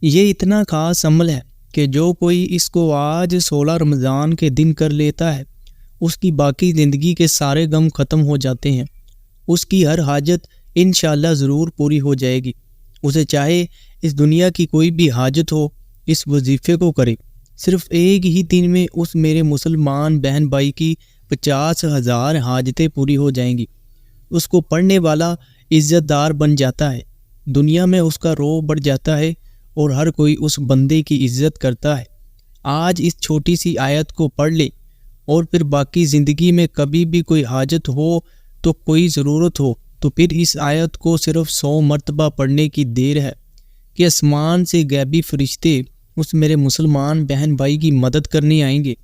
یہ اتنا خاص عمل ہے کہ جو کوئی اس کو آج 16 رمضان کے دن کر لیتا ہے اس کی باقی زندگی کے سارے غم ختم ہو جاتے ہیں۔ اس کی ہر حاجت انشاءاللہ ضرور پوری ہو جائے گی۔ اسے چاہے اس دنیا کی کوئی بھی حاجت ہو، اس وظیفے کو کرے، صرف ایک ہی دن میں اس میرے مسلمان بہن بھائی کی 50,000 حاجتیں پوری ہو جائیں گی۔ اس کو پڑھنے والا عزت دار بن جاتا ہے، دنیا میں اس کا رعب بڑھ جاتا ہے اور ہر کوئی اس بندے کی عزت کرتا ہے۔ آج اس چھوٹی سی آیت کو پڑھ لے اور پھر باقی زندگی میں کبھی بھی کوئی حاجت ہو تو کوئی ضرورت ہو تو پھر اس آیت کو صرف 100 مرتبہ پڑھنے کی دیر ہے کہ آسمان سے غیبی فرشتے اس میرے مسلمان بہن بھائی کی مدد کرنے آئیں گے۔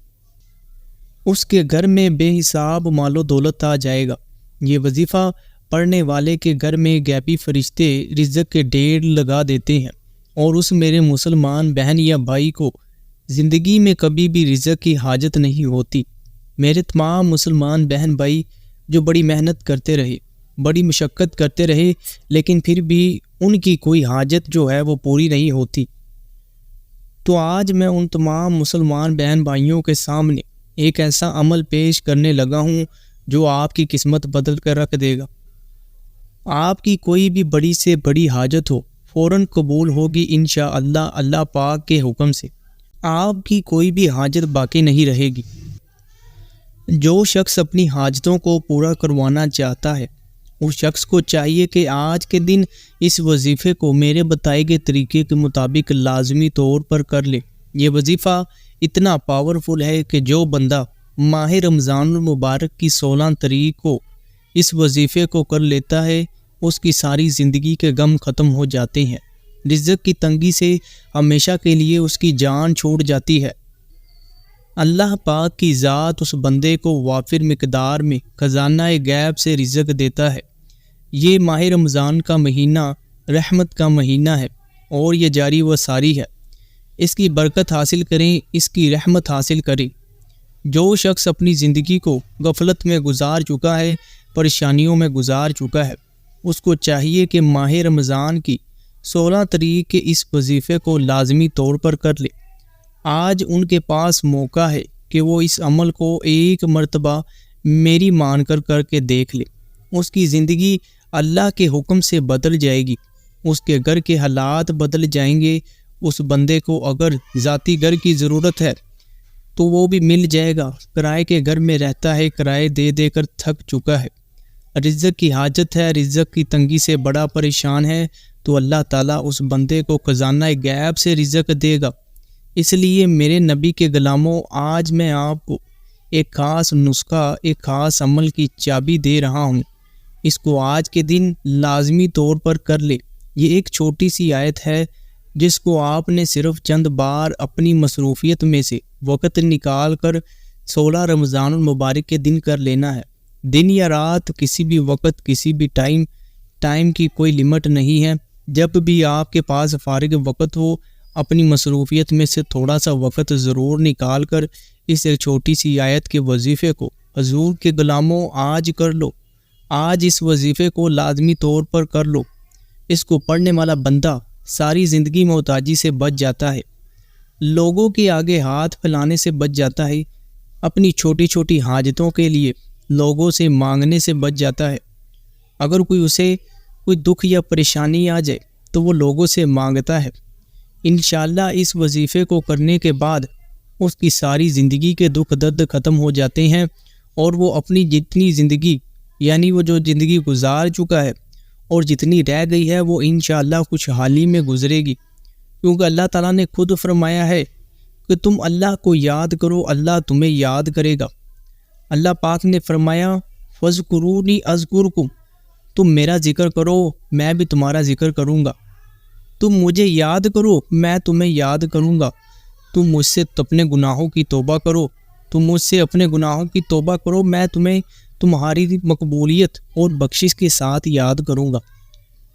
اس کے گھر میں بے حساب مال و دولت آ جائے گا۔ یہ وظیفہ پڑھنے والے کے گھر میں غیبی فرشتے رزق کے ڈھیر لگا دیتے ہیں اور اس میرے مسلمان بہن یا بھائی کو زندگی میں کبھی بھی رزق کی حاجت نہیں ہوتی۔ میرے تمام مسلمان بہن بھائی جو بڑی محنت کرتے رہے، بڑی مشقت کرتے رہے، لیکن پھر بھی ان کی کوئی حاجت جو ہے وہ پوری نہیں ہوتی، تو آج میں ان تمام مسلمان بہن بھائیوں کے سامنے ایک ایسا عمل پیش کرنے لگا ہوں جو آپ کی قسمت بدل کر رکھ دے گا۔ آپ کی کوئی بھی بڑی سے بڑی حاجت ہو فوراً قبول ہوگی انشاءاللہ اللہ پاک کے حکم سے۔ آپ کی کوئی بھی حاجت باقی نہیں رہے گی۔ جو شخص اپنی حاجتوں کو پورا کروانا چاہتا ہے اس شخص کو چاہیے کہ آج کے دن اس وظیفے کو میرے بتائے گئے طریقے کے مطابق لازمی طور پر کر لے۔ یہ وظیفہ اتنا پاورفل ہے کہ جو بندہ ماہ رمضان المبارک کی 16 تاریخ کو اس وظیفے کو کر لیتا ہے اس کی ساری زندگی کے غم ختم ہو جاتے ہیں، رزق کی تنگی سے ہمیشہ کے لیے اس کی جان چھوٹ جاتی ہے۔ اللہ پاک کی ذات اس بندے کو وافر مقدار میں خزانہ غیب سے رزق دیتا ہے۔ یہ ماہ رمضان کا مہینہ رحمت کا مہینہ ہے اور یہ جاری و ساری ہے۔ اس کی برکت حاصل کریں، اس کی رحمت حاصل کریں۔ جو شخص اپنی زندگی کو غفلت میں گزار چکا ہے، پریشانیوں میں گزار چکا ہے، اس کو چاہیے کہ ماہ رمضان کی 16 تاریخ کے اس وظیفے کو لازمی طور پر کر لے۔ آج ان کے پاس موقع ہے کہ وہ اس عمل کو ایک مرتبہ میری مان کر کے دیکھ لے۔ اس کی زندگی اللہ کے حکم سے بدل جائے گی، اس کے گھر کے حالات بدل جائیں گے۔ اس بندے کو اگر ذاتی گھر کی ضرورت ہے تو وہ بھی مل جائے گا۔ کرائے کے گھر میں رہتا ہے، کرائے دے دے کر تھک چکا ہے۔ رزق کی حاجت ہے، رزق کی تنگی سے بڑا پریشان ہے، تو اللہ تعالیٰ اس بندے کو خزانہ غیب سے رزق دے گا۔ اس لیے میرے نبی کے غلاموں، آج میں آپ کو ایک خاص نسخہ، ایک خاص عمل کی چابی دے رہا ہوں۔ اس کو آج کے دن لازمی طور پر کر لے۔ یہ ایک چھوٹی سی آیت ہے جس کو آپ نے صرف چند بار اپنی مصروفیت میں سے وقت نکال کر 16 رمضان المبارک کے دن کر لینا ہے۔ دن یا رات، کسی بھی وقت، کسی بھی ٹائم کی کوئی لمٹ نہیں ہے۔ جب بھی آپ کے پاس فارغ وقت ہو، اپنی مصروفیت میں سے تھوڑا سا وقت ضرور نکال کر اس ایک چھوٹی سی آیت کے وظیفے کو حضور کے غلاموں آج کر لو۔ آج اس وظیفے کو لازمی طور پر کر لو۔ اس کو پڑھنے والا بندہ ساری زندگی محتاجی سے بچ جاتا ہے، لوگوں کے آگے ہاتھ پھیلانے سے بچ جاتا ہے، اپنی چھوٹی چھوٹی حاجتوں کے لیے لوگوں سے مانگنے سے بچ جاتا ہے۔ اگر اسے کوئی دکھ یا پریشانی آ جائے تو وہ لوگوں سے مانگتا ہے۔ انشاءاللہ اس وظیفے کو کرنے کے بعد اس کی ساری زندگی کے دکھ درد ختم ہو جاتے ہیں اور وہ اپنی جتنی زندگی، یعنی وہ جو زندگی گزار چکا ہے اور جتنی رہ گئی ہے، وہ انشاءاللہ خوشحالی میں گزرے گی، کیونکہ اللہ تعالیٰ نے خود فرمایا ہے کہ تم اللہ کو یاد کرو، اللہ تمہیں یاد کرے گا۔ اللہ پاک نے فرمایا فَاذْكُرُونِي أَذْكُرْكُمْ، تم میرا ذکر کرو، میں بھی تمہارا ذکر کروں گا۔ تم مجھے یاد کرو، میں تمہیں یاد کروں گا۔ تم مجھ سے اپنے گناہوں کی توبہ کرو، تم مجھ سے اپنے گناہوں کی توبہ کرو، میں تمہیں تمہاری مقبولیت اور بخشش کے ساتھ یاد کروں گا۔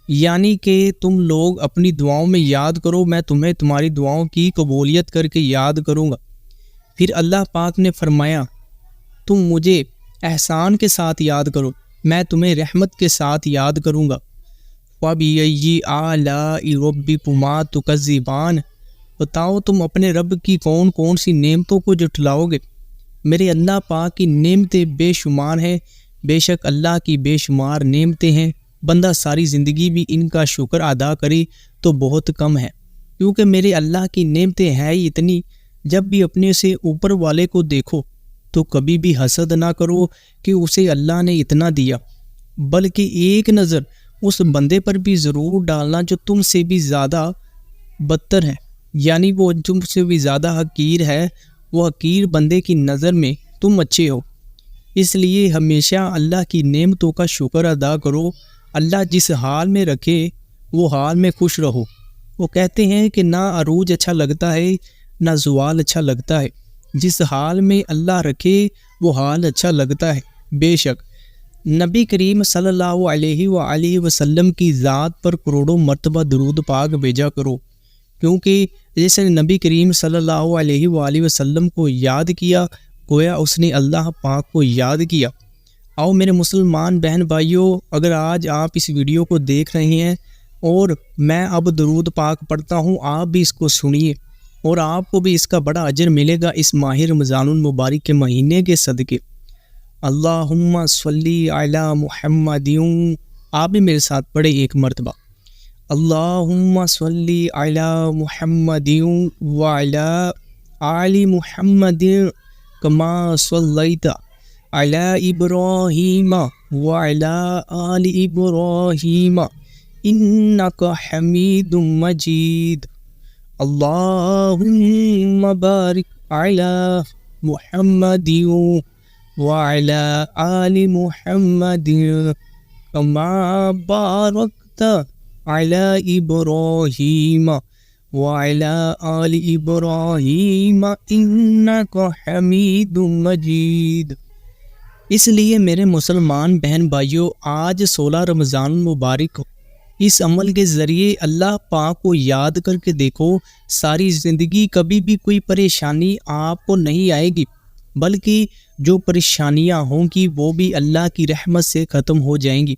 یعنی کہ تم لوگ اپنی دعاؤں میں یاد کرو، میں تمہیں تمہاری دعاؤں کی قبولیت کر کے یاد کروں گا۔ پھر اللہ پاک نے فرمایا تم مجھے احسان کے ساتھ یاد کرو، میں تمہیں رحمت کے ساتھ یاد کروں گا۔ فَبِأَيِّ آلَاءِ رَبِّكُمَا تُكَذِّبَانِ، بتاؤ تم اپنے رب کی کون کون سی نعمتوں کو جھٹلاؤ گے؟ میرے اللہ پاک کی نعمتیں بے شمار ہیں، بے شک اللہ کی بے شمار نعمتیں ہیں، بندہ ساری زندگی بھی ان کا شکر ادا کرے تو بہت کم ہے، کیونکہ میرے اللہ کی نعمتیں ہیں ہی اتنی۔ جب بھی اپنے سے اوپر والے کو دیکھو تو کبھی بھی حسد نہ کرو کہ اسے اللہ نے اتنا دیا، بلکہ ایک نظر اس بندے پر بھی ضرور ڈالنا جو تم سے بھی زیادہ بدتر ہے، یعنی وہ تم سے بھی زیادہ حقیر ہے، وہ حقیر بندے کی نظر میں تم اچھے ہو۔ اس لیے ہمیشہ اللہ کی نعمتوں کا شکر ادا کرو۔ اللہ جس حال میں رکھے وہ حال میں خوش رہو۔ وہ کہتے ہیں کہ نہ عروج اچھا لگتا ہے نہ زوال اچھا لگتا ہے، جس حال میں اللہ رکھے وہ حال اچھا لگتا ہے۔ بے شک نبی کریم صلی اللہ علیہ وآلہ وسلم کی ذات پر کروڑوں مرتبہ درود پاک بھیجا کرو، کیونکہ جیسے نبی کریم صلی اللہ علیہ وآلہ وسلم کو یاد کیا گویا اس نے اللہ پاک کو یاد کیا۔ آؤ میرے مسلمان بہن بھائیوں، اگر آج آپ اس ویڈیو کو دیکھ رہے ہیں اور میں اب درود پاک پڑھتا ہوں، آپ بھی اس کو سنیے اور آپ کو بھی اس کا بڑا اجر ملے گا اس ماہ رمضان المبارک کے مہینے کے صدقے۔ اللہم صلی علی محمد، آپ بھی میرے ساتھ پڑھے ایک مرتبہ، اللہم صلی علی محمد وعلی آل محمد کما صلیت علی ابراہیم وعلی آل ابراہیم انک حمید مجید، اللہم بارک علی محمد وعلی آل محمد کما بارکت علی ابراہیم وعلی آل ابراہیم انک حمید مجید۔ اس لیے میرے مسلمان بہن بھائیوں، آج 16 رمضان المبارک ہو، اس عمل کے ذریعے اللہ پاک کو یاد کر کے دیکھو، ساری زندگی کبھی بھی کوئی پریشانی آپ کو نہیں آئے گی، بلکہ جو پریشانیاں ہوں گی وہ بھی اللہ کی رحمت سے ختم ہو جائیں گی،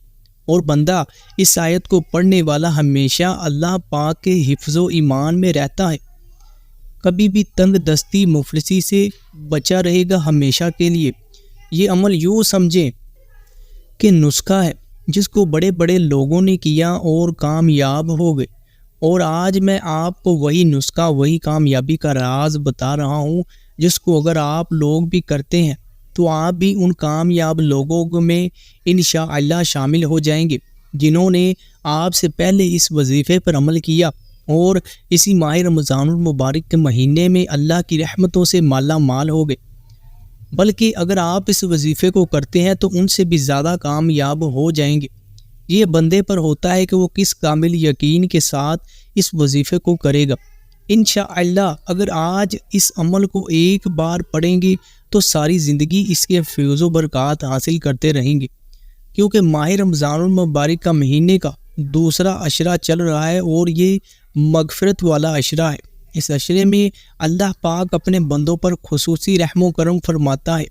اور بندہ اس آیت کو پڑھنے والا ہمیشہ اللہ پاک کے حفظ و ایمان میں رہتا ہے، کبھی بھی تنگ دستی مفلسی سے بچا رہے گا ہمیشہ کے لیے۔ یہ عمل یوں سمجھیں کہ نسخہ ہے جس کو بڑے بڑے لوگوں نے کیا اور کامیاب ہو گئے، اور آج میں آپ کو وہی نسخہ، وہی کامیابی کا راز بتا رہا ہوں جس کو اگر آپ لوگ بھی کرتے ہیں تو آپ بھی ان کامیاب لوگوں میں انشاءاللہ شامل ہو جائیں گے جنہوں نے آپ سے پہلے اس وظیفے پر عمل کیا اور اسی ماہ رمضان المبارک کے مہینے میں اللہ کی رحمتوں سے مالا مال ہو گئے۔ بلکہ اگر آپ اس وظیفے کو کرتے ہیں تو ان سے بھی زیادہ کامیاب ہو جائیں گے۔ یہ بندے پر ہوتا ہے کہ وہ کس کامل یقین کے ساتھ اس وظیفے کو کرے گا۔ انشاءاللہ اگر آج اس عمل کو ایک بار پڑھیں گے تو ساری زندگی اس کے فیض و برکات حاصل کرتے رہیں گے، کیونکہ ماہ رمضان المبارک کا مہینے کا دوسرا عشرہ چل رہا ہے اور یہ مغفرت والا عشرہ ہے۔ اس عشرے میں اللہ پاک اپنے بندوں پر خصوصی رحم و کرم فرماتا ہے۔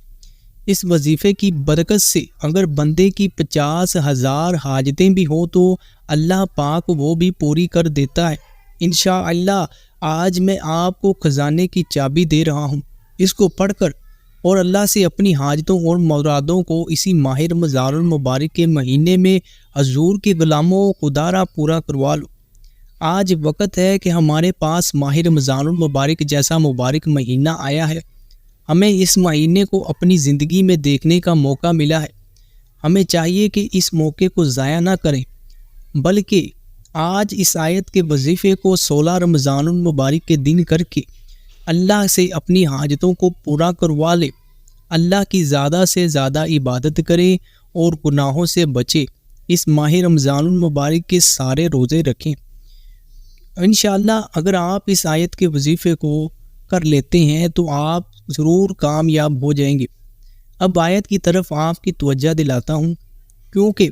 اس وظیفے کی برکت سے اگر بندے کی 50,000 حاجتیں بھی ہوں تو اللہ پاک وہ بھی پوری کر دیتا ہے۔ انشاءاللہ آج میں آپ کو خزانے کی چابی دے رہا ہوں، اس کو پڑھ کر اور اللہ سے اپنی حاجتوں اور مرادوں کو اسی ماہ رمضان المبارک کے مہینے میں حضور کے غلاموں خدا را پورا کروا لو۔ آج وقت ہے کہ ہمارے پاس ماہ رمضان المبارک جیسا مبارک مہینہ آیا ہے، ہمیں اس مہینے کو اپنی زندگی میں دیکھنے کا موقع ملا ہے، ہمیں چاہیے کہ اس موقع کو ضائع نہ کریں، بلکہ آج اس آیت کے وظیفے کو 16 رمضان المبارک کے دن کر کے اللہ سے اپنی حاجتوں کو پورا کروا لے، اللہ کی زیادہ سے زیادہ عبادت کرے اور گناہوں سے بچے، اس ماہ رمضان المبارک کے سارے روزے رکھیں۔ انشاءاللہ اگر آپ اس آیت کے وظیفے کو کر لیتے ہیں تو آپ ضرور کامیاب ہو جائیں گے۔ اب آیت کی طرف آپ کی توجہ دلاتا ہوں، کیونکہ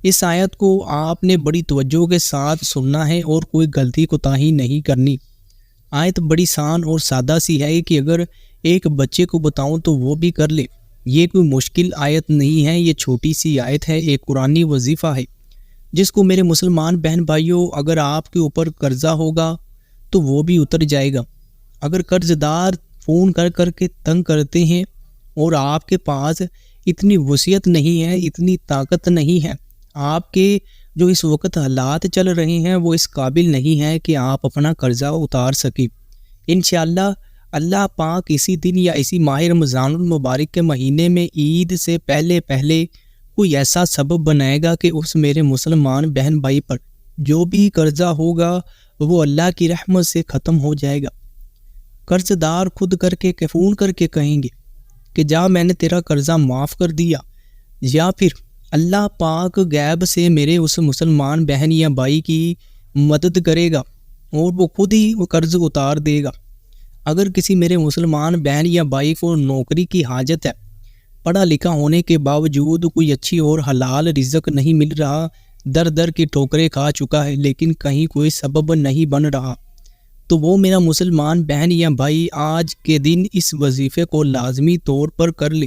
اس آیت کو آپ نے بڑی توجہ کے ساتھ سننا ہے اور کوئی غلطی کوتاہی نہیں کرنی۔ آیت بڑی آسان اور سادہ سی ہے کہ اگر ایک بچے کو بتاؤں تو وہ بھی کر لے، یہ کوئی مشکل آیت نہیں ہے، یہ چھوٹی سی آیت ہے، ایک قرآنی وظیفہ ہے جس کو میرے مسلمان بہن بھائیوں اگر آپ کے اوپر قرضہ ہوگا تو وہ بھی اتر جائے گا۔ اگر قرض دار فون کر کر کے تنگ کرتے ہیں اور آپ کے پاس اتنی وسعت نہیں ہے، اتنی طاقت نہیں ہے، آپ کے جو اس وقت حالات چل رہے ہیں وہ اس قابل نہیں ہے کہ آپ اپنا قرضہ اتار سکیں، انشاءاللہ اللہ پاک اسی دن یا اسی ماہ رمضان المبارک کے مہینے میں عید سے پہلے کوئی ایسا سبب بنائے گا کہ اس میرے مسلمان بہن بھائی پر جو بھی قرضہ ہوگا وہ اللہ کی رحمت سے ختم ہو جائے گا۔ قرض دار خود فون کر کے کہیں گے کہ جا میں نے تیرا قرضہ معاف کر دیا، یا پھر اللہ پاک غیب سے میرے اس مسلمان بہن یا بھائی کی مدد کرے گا اور وہ خود ہی وہ قرض اتار دے گا۔ اگر کسی میرے مسلمان بہن یا بھائی کو نوکری کی حاجت ہے، پڑھا لکھا ہونے کے باوجود کوئی اچھی اور حلال رزق نہیں مل رہا، در کی ٹھوکریں کھا چکا ہے لیکن کہیں کوئی سبب نہیں بن رہا، تو وہ میرا مسلمان بہن یا بھائی آج کے دن اس وظیفے کو لازمی طور پر کر لے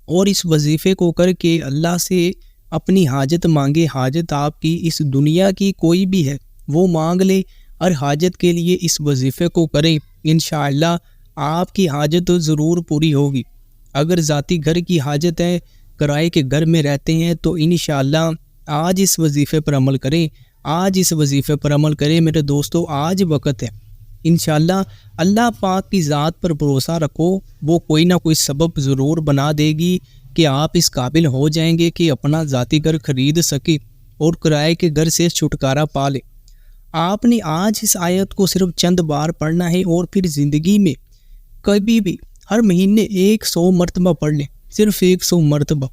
اور اس وظیفے کو کر کے اللہ سے اپنی حاجت مانگے۔ حاجت آپ کی اس دنیا کی کوئی بھی ہے وہ مانگ لے، ہر حاجت کے لیے اس وظیفے کو کریں، انشاءاللہ آپ کی حاجت ضرور پوری ہوگی۔ اگر ذاتی گھر کی حاجت ہے، کرائے کے گھر میں رہتے ہیں، تو انشاءاللہ آج اس وظیفے پر عمل کریں، آج اس وظیفے پر عمل کریں میرے دوستو، آج وقت ہے۔ انشاءاللہ اللہ پاک کی ذات پر بھروسہ رکھو، وہ کوئی نہ کوئی سبب ضرور بنا دے گی کہ آپ اس قابل ہو جائیں گے کہ اپنا ذاتی گھر خرید سکے اور کرائے کے گھر سے چھٹکارا پا لے۔ آپ نے آج اس آیت کو صرف چند بار پڑھنا ہے اور پھر زندگی میں کبھی بھی ہر مہینے 100 مرتبہ پڑھ لیں، صرف 100 مرتبہ،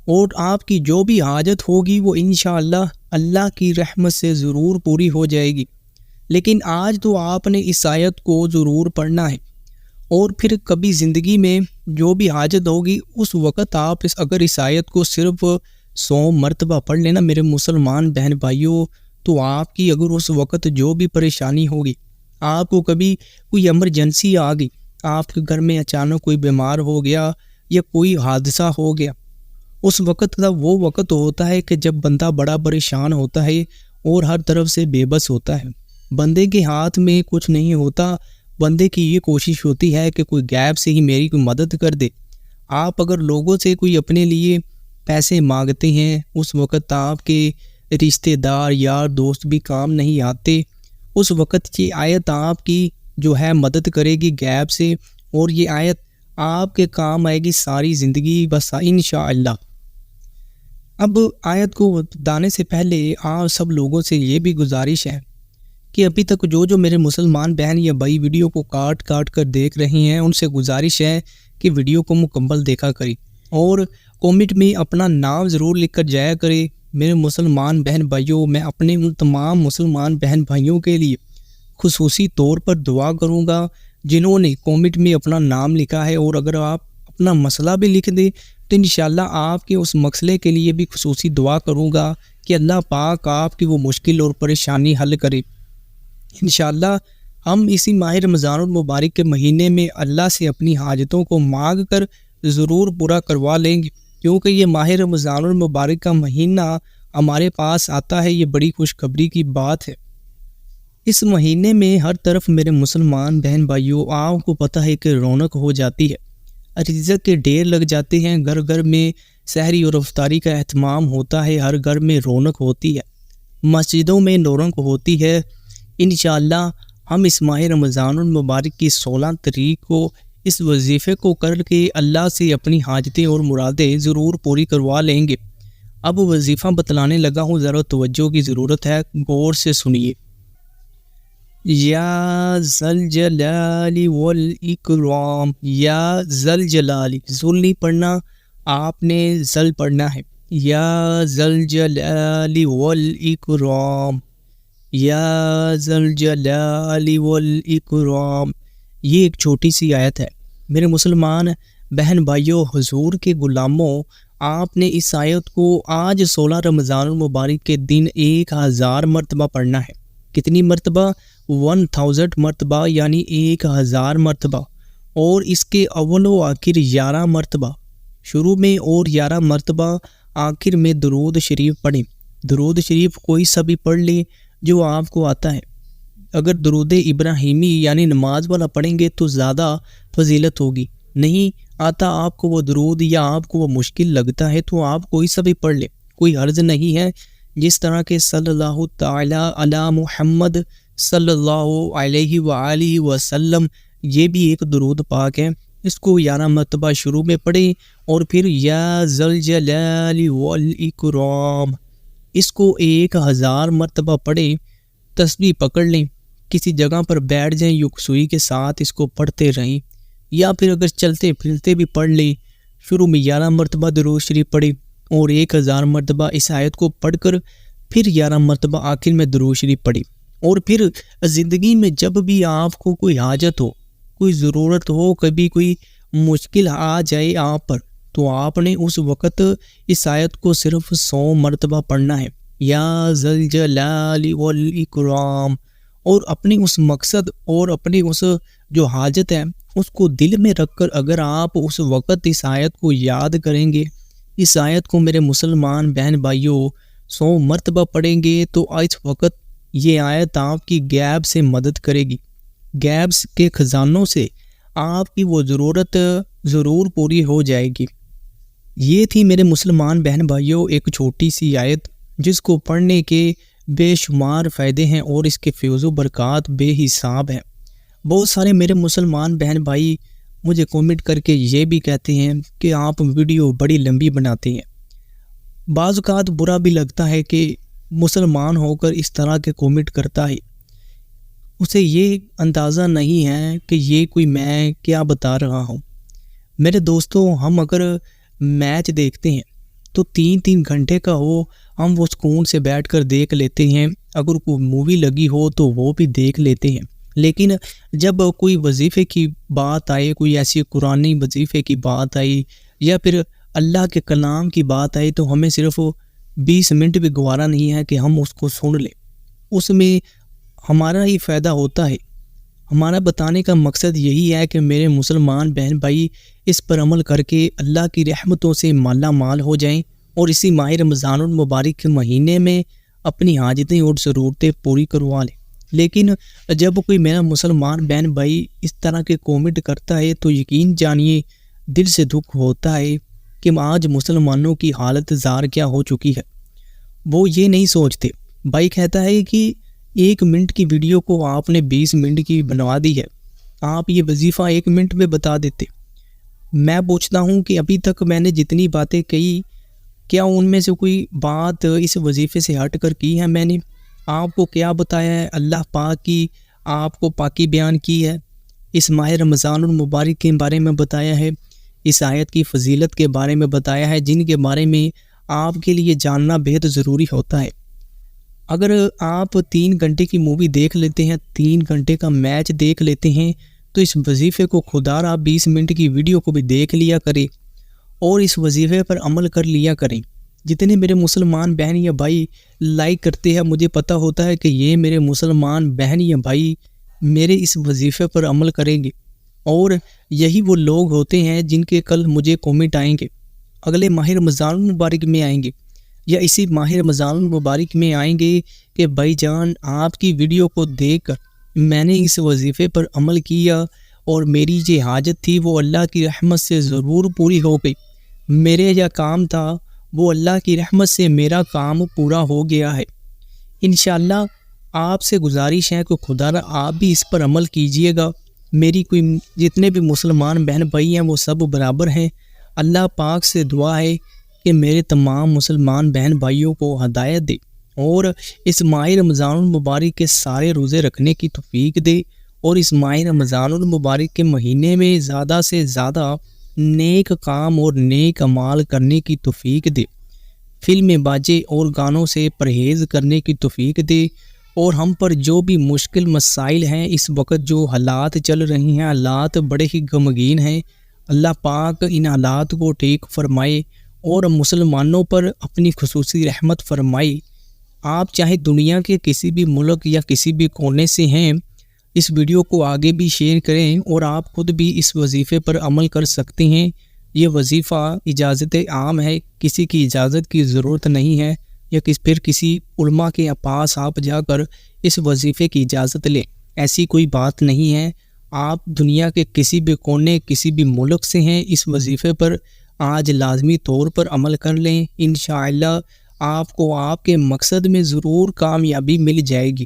اور آپ کی جو بھی حاجت ہوگی وہ انشاءاللہ اللہ کی رحمت سے ضرور پوری ہو جائے گی۔ لیکن آج تو آپ نے اس آیت کو ضرور پڑھنا ہے، اور پھر کبھی زندگی میں جو بھی حاجت ہوگی اس وقت آپ اگر اس آیت کو صرف 100 مرتبہ پڑھ لینا میرے مسلمان بہن بھائیوں، تو آپ کی اگر اس وقت جو بھی پریشانی ہوگی، آپ کو کبھی کوئی ایمرجنسی آ گئی، آپ کے گھر میں اچانک کوئی بیمار ہو گیا یا کوئی حادثہ ہو گیا، اس وقت کا وہ وقت ہوتا ہے کہ جب بندہ بڑا پریشان ہوتا ہے اور ہر طرف سے بے بس ہوتا ہے، بندے کے ہاتھ میں کچھ نہیں ہوتا، بندے کی یہ کوشش ہوتی ہے کہ کوئی غیب سے ہی میری کوئی مدد کر دے۔ آپ اگر لوگوں سے کوئی اپنے لیے پیسے مانگتے ہیں، اس وقت آپ کے رشتہ دار یار دوست بھی کام نہیں آتے، اس وقت یہ آیت آپ کی جو ہے مدد کرے گی غیب سے، اور یہ آیت آپ کے کام آئے گی ساری زندگی بس انشاءاللہ۔ اب آیت کو بتانے سے پہلے آپ سب لوگوں سے یہ بھی گزارش ہے کہ ابھی تک جو میرے مسلمان بہن یا بھائی ویڈیو کو کاٹ کر دیکھ رہے ہیں، ان سے گزارش ہے کہ ویڈیو کو مکمل دیکھا کریں اور کومنٹ میں اپنا نام ضرور لکھ کر جایا کرے۔ میرے مسلمان بہن بھائیوں، میں اپنے ان تمام مسلمان بہن بھائیوں کے لیے خصوصی طور پر دعا کروں گا جنہوں نے کومنٹ میں اپنا نام لکھا ہے، اور اگر آپ اپنا مسئلہ بھی لکھ دیں تو انشاءاللہ آپ کے اس مسئلے کے لیے بھی خصوصی دعا کروں گا کہ اللہ پاک آپ کی وہ مشکل اور پریشانی حل کرے۔ انشاءاللہ ہم اسی ماہ رمضان المبارک کے مہینے میں اللہ سے اپنی حاجتوں کو مانگ کر ضرور پورا کروا لیں گے، کیونکہ یہ ماہ رمضان المبارک کا مہینہ ہمارے پاس آتا ہے، یہ بڑی خوشخبری کی بات ہے۔ اس مہینے میں ہر طرف میرے مسلمان بہن بھائیوں آپ کو پتہ ہے کہ رونق ہو جاتی ہے، رزق کے ڈھیر لگ جاتے ہیں، گھر میں سحری اور افطاری کا اہتمام ہوتا ہے، ہر گھر میں رونق ہوتی ہے، مسجدوں میں رونق ہوتی ہے۔ انشاءاللہ ہم اس ماہ رمضان المبارک کی 16 تاریخ کو اس وظیفے کو کر کے اللہ سے اپنی حاجتیں اور مرادیں ضرور پوری کروا لیں گے۔ اب وظیفہ بتلانے لگا ہوں، ذرا توجہ کی ضرورت ہے، غور سے سنیے۔ یا ذل جلال والاکرام، یا ذل جلال، ذل نہیں پڑھنا، آپ نے ذل پڑھنا ہے۔ یا ذل جلال والاکرام، یا ذل جلال والاکرام، یہ ایک چھوٹی سی آیت ہے۔ میرے مسلمان بہن بھائیوں، حضور کے غلاموں، آپ نے اس آیت کو آج 16 رمضان المبارک کے دن 1000 مرتبہ پڑھنا ہے۔ کتنی مرتبہ؟ 1000 مرتبہ، یعنی 1000 مرتبہ، اور اس کے اول و آخر 11 مرتبہ، شروع میں اور 11 مرتبہ آخر میں درود شریف پڑھیں۔ درود شریف کوئی سا بھی پڑھ لیں جو آپ کو آتا ہے. اگر درود ابراہیمی یعنی نماز والا پڑھیں گے تو زیادہ فضیلت ہوگی. نہیں آتا آپ کو وہ درود یا آپ کو وہ مشکل لگتا ہے تو آپ کوئی سا بھی پڑھ لیں, کوئی حرج نہیں ہے. جس طرح کہ صلی اللہ تعالی علی محمد صلی اللہ علیہ وآلہ وسلم, یہ بھی ایک درود پاک ہے. اس کو 11 مرتبہ شروع میں پڑھیں اور پھر یا ذوالجلال والاکرام اس کو 1000 مرتبہ پڑھیں. تسبیح پکڑ لیں, کسی جگہ پر بیٹھ جائیں, یکسوئی کے ساتھ اس کو پڑھتے رہیں, یا پھر اگر چلتے پھرتے بھی پڑھ لیں. شروع میں 11 مرتبہ درود شریف پڑھیں اور 1000 مرتبہ اس آیت کو پڑھ کر پھر 11 مرتبہ آخر میں درود شریف پڑھیں. اور پھر زندگی میں جب بھی آپ کو کوئی حاجت ہو, کوئی ضرورت ہو, کبھی کوئی مشکل آ جائے آپ پر, تو آپ نے اس وقت اس آیت کو صرف 100 مرتبہ پڑھنا ہے, یا ذوالجلال والاکرام, اور اپنی اس مقصد اور اپنی اس جو حاجت ہے اس کو دل میں رکھ کر اگر آپ اس وقت اس آیت کو یاد کریں گے, اس آیت کو میرے مسلمان بہن بھائیوں 100 مرتبہ پڑھیں گے, تو اس وقت یہ آیت آپ کی غیب سے مدد کرے گی. غیب کے خزانوں سے آپ کی وہ ضرورت ضرور پوری ہو جائے گی. یہ تھی میرے مسلمان بہن بھائیوں ایک چھوٹی سی آیت جس کو پڑھنے کے بے شمار فائدے ہیں اور اس کے فیض و برکات بے حساب ہیں. بہت سارے میرے مسلمان بہن بھائی مجھے کومنٹ کر کے یہ بھی کہتے ہیں کہ آپ ویڈیو بڑی لمبی بناتے ہیں. بعض اوقات برا بھی لگتا ہے کہ مسلمان ہو کر اس طرح کے کومنٹ کرتا ہے. اسے یہ اندازہ نہیں ہے کہ یہ کوئی میں کیا بتا رہا ہوں. میرے دوستوں, ہم اگر میچ دیکھتے ہیں تو 3-3 گھنٹے کا ہو, ہم وہ سکون سے بیٹھ کر دیکھ لیتے ہیں. اگر کوئی مووی لگی ہو تو وہ بھی دیکھ لیتے ہیں. لیکن جب کوئی وظیفے کی بات آئے, کوئی ایسی قرآنی وظیفے کی بات آئی یا پھر اللہ کے کلام کی بات آئی, تو ہمیں صرف 20 منٹ بھی گوارا نہیں ہے کہ ہم اس کو سن لیں. اس میں ہمارا ہی فائدہ ہوتا ہے. ہمارا بتانے کا مقصد یہی ہے کہ میرے مسلمان بہن بھائی اس پر عمل کر کے اللہ کی رحمتوں سے مالا مال ہو جائیں اور اسی ماہ رمضان المبارک کے مہینے میں اپنی حاجتیں اور ضرورتیں پوری کروا لیں. لیکن جب کوئی میرا مسلمان بہن بھائی اس طرح کے کومنٹ کرتا ہے تو یقین جانیے دل سے دکھ ہوتا ہے کہ آج مسلمانوں کی حالت زار کیا ہو چکی ہے. وہ یہ نہیں سوچتے. بھائی کہتا ہے کہ 1 منٹ کی ویڈیو کو آپ نے 20 منٹ کی بنوا دی ہے, آپ یہ وظیفہ 1 منٹ میں بتا دیتے. میں پوچھتا ہوں کہ ابھی تک میں نے جتنی باتیں کہی, کیا ان میں سے کوئی بات اس وظیفے سے ہٹ کر کی ہے؟ میں نے آپ کو کیا بتایا ہے؟ اللہ پاک کی آپ کو پاکی بیان کی ہے, اس ماہ رمضان المبارک کے بارے میں بتایا ہے, اس آیت کی فضیلت کے بارے میں بتایا ہے, جن کے بارے میں آپ کے لیے جاننا بہت ضروری ہوتا ہے. اگر آپ 3 گھنٹے کی مووی دیکھ لیتے ہیں, 3 گھنٹے کا میچ دیکھ لیتے ہیں, تو اس وظیفے کو خدا را 20 منٹ کی ویڈیو کو بھی دیکھ لیا کریں اور اس وظیفے پر عمل کر لیا کریں. جتنے میرے مسلمان بہن یا بھائی لائک کرتے ہیں, مجھے پتہ ہوتا ہے کہ یہ میرے مسلمان بہن یا بھائی میرے اس وظیفے پر عمل کریں گے, اور یہی وہ لوگ ہوتے ہیں جن کے کل مجھے کومنٹ آئیں گے, اگلے ماہ رمضان المبارک میں آئیں گے یا اسی ماہ رمضان المبارک میں آئیں گے کہ بھائی جان آپ کی ویڈیو کو دیکھ کر میں نے اس وظیفے پر عمل کیا اور میری جو حاجت تھی وہ اللہ کی رحمت سے ضرور پوری ہو گئی. میرے جو کام تھا وہ اللہ کی رحمت سے میرا کام پورا ہو گیا ہے. انشاءاللہ آپ سے گزارش ہے کہ خدا را آپ بھی اس پر عمل کیجئے گا. میری کوئی جتنے بھی مسلمان بہن بھائی ہیں وہ سب برابر ہیں. اللہ پاک سے دعا ہے کہ میرے تمام مسلمان بہن بھائیوں کو ہدایت دے اور اس ماہ رمضان المبارک کے سارے روزے رکھنے کی توفیق دے, اور اس ماہ رمضان المبارک کے مہینے میں زیادہ سے زیادہ نیک کام اور نیک اعمال کرنے کی توفیق دے, فلمیں باجے اور گانوں سے پرہیز کرنے کی توفیق دے, اور ہم پر جو بھی مشکل مسائل ہیں اس وقت جو حالات چل رہی ہیں, حالات بڑے ہی غمگین ہیں, اللہ پاک ان حالات کو ٹھیک فرمائے اور مسلمانوں پر اپنی خصوصی رحمت فرمائے. آپ چاہے دنیا کے کسی بھی ملک یا کسی بھی کونے سے ہیں, اس ویڈیو کو آگے بھی شیئر کریں اور آپ خود بھی اس وظیفے پر عمل کر سکتے ہیں. یہ وظیفہ اجازت عام ہے, کسی کی اجازت کی ضرورت نہیں ہے. یا پھر کسی علماء کے پاس آپ جا کر اس وظیفے کی اجازت لیں۔ ایسی کوئی بات نہیں ہے۔ آپ دنیا کے کسی بھی کونے کسی بھی ملک سے ہیں، اس وظیفے پر آج لازمی طور پر عمل کر لیں، انشاءاللہ آپ کو آپ کے مقصد میں ضرور کامیابی مل جائے گی۔